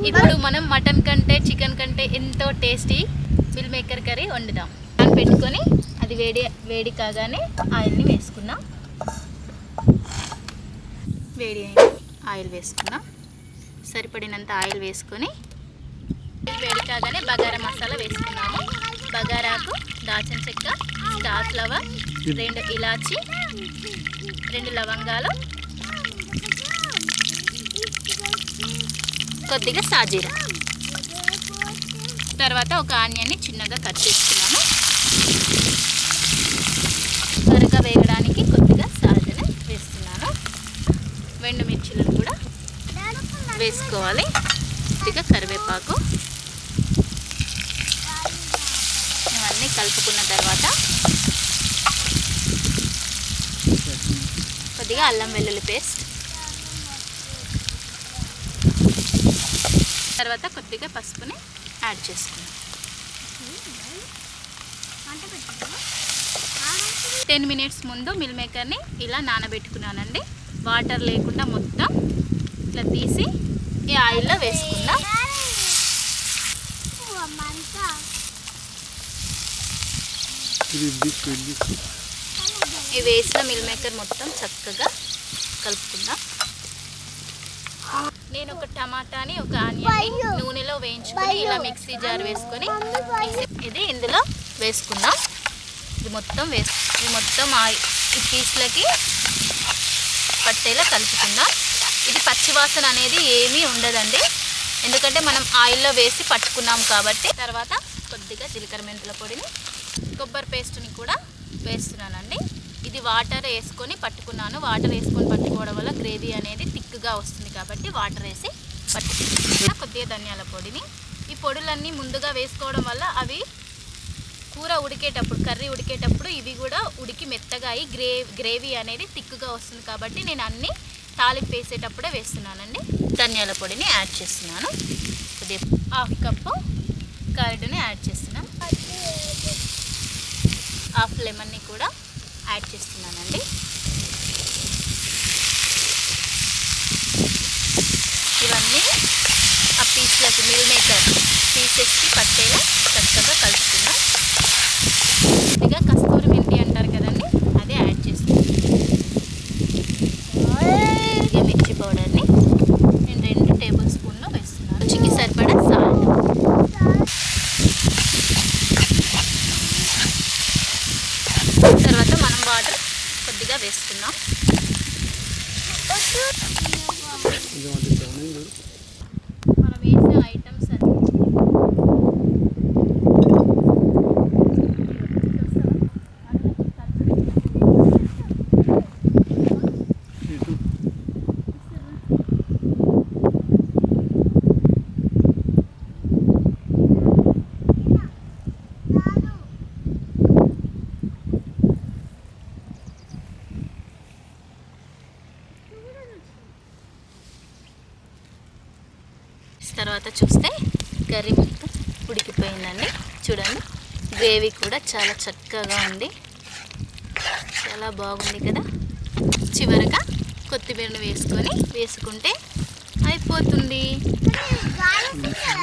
ఇప్పుడు మనం మటన్ కంటే చికెన్ కంటే ఎంతో టేస్టీ మిల్ మేకర్ కర్రీ వండుదాం. ప్యాన్ పెట్టుకొని అది వేడి కాగానే ఆయిల్ని వేసుకుందాం. వేడి అయిన ఆయిల్ వేసుకుందాం. సరిపడినంత ఆయిల్ వేసుకొని వేడి కాగానే బగారా మసాలా వేసుకున్నాము. బగారాకు దాల్చిన చెక్క, స్టార్ ఫ్లవర్, 2 ఇలాచి, 2 లవంగాలు, కొద్దిగా సాజీరా. తర్వాత ఒక ఆనియన్ని చిన్నగా కట్ చేసుకున్నాము. త్వరగా వేగడానికి కొద్దిగా సాల్ట్ని వేస్తున్నాను. 2 మిర్చిలను కూడా వేసుకోవాలి. కొద్దిగా కరివేపాకు. ఇవన్నీ కలుపుకున్న తర్వాత కొద్దిగా అల్లం వెల్లుల్లి పేస్ట్, తర్వాత కొద్దిగా పసుపుని యాడ్ చేసుకున్నాం. 10 మినిట్స్ ముందు మిల్ మేకర్ని ఇలా నానబెట్టుకున్నానండి. వాటర్ లేకుండా మొత్తం ఇట్లా తీసి ఈ ఆయిల్లో వేసుకుందాం. ఈ వేసిన మిల్ మేకర్ మొత్తం చక్కగా కలుపుకుందాం. నేను ఒక టమాటాని, ఒక ఆనియన్ని నూనెలో వేయించుకొని ఇలా మిక్సీ జార్ వేసుకొని ఇది ఇందులో వేసుకుందాం. ఇది మొత్తం ఈ పీస్లకి పట్టేలా కలుపుకుందాం. ఇది పచ్చివాసన అనేది ఏమీ ఉండదండి, ఎందుకంటే మనం ఆయిల్లో వేసి పట్టుకున్నాం కాబట్టి. తర్వాత కొద్దిగా జీలకర్ర మెంతుల పొడిని, కొబ్బరి పేస్ట్ని కూడా వేస్తున్నానండి. ఇది వాటర్ వేసుకొని పట్టుకున్నాను. వాటర్ వేసుకొని పట్టుకోవడం వల్ల గ్రేవీ అనేది థిక్గా వస్తుంది కాబట్టి వాటర్ వేసి పట్టుకున్నాను. కొద్దిగా ధనియాల పొడిని. ఈ పొడులన్నీ ముందుగా వేసుకోవడం వల్ల అవి కూర ఉడికేటప్పుడు, కర్రీ ఉడికేటప్పుడు ఇవి కూడా ఉడికి మెత్తగా అయ్యి గ్రేవీ అనేది థిక్గా వస్తుంది కాబట్టి నేను అన్నీ తాలింపు వేసేటప్పుడే వేస్తున్నానండి. ధనియాల పొడిని యాడ్ చేస్తున్నాను. కొద్దిగా 1/2 కప్పు కర్డ్ని యాడ్ చేస్తున్నాం. 1/2 లెమన్ని కూడా యాడ్ చేస్తున్నానండి. ఇవన్నీ ఆ పీస్లకి, మిల్ మేకర్ పీసెస్కి పట్టేలా చక్కగా కలుపుకుందాం. కొద్దిగా కస్తూరి మెంతి అంటారు కదండి, అదే యాడ్ చేస్తున్నాను. కొద్దిగా మిర్చి పౌడర్ని నేను 2 టేబుల్ స్పూన్లు వేస్తున్నాను. రుచికి సరిపడా సాల్ట్. తర్వాత మనం వాటర్ కొద్దిగా వేసుకుందాం. మనం వేసే ఐటమ్స్ అన్నీ తర్వాత చూస్తే కర్రీ మొత్తం ఉడికిపోయిందండి. చూడండి, గ్రేవీ కూడా చాలా చక్కగా ఉంది, చాలా బాగుంది కదా. చివరగా కొత్తిమీరను వేసుకుంటే అయిపోతుంది.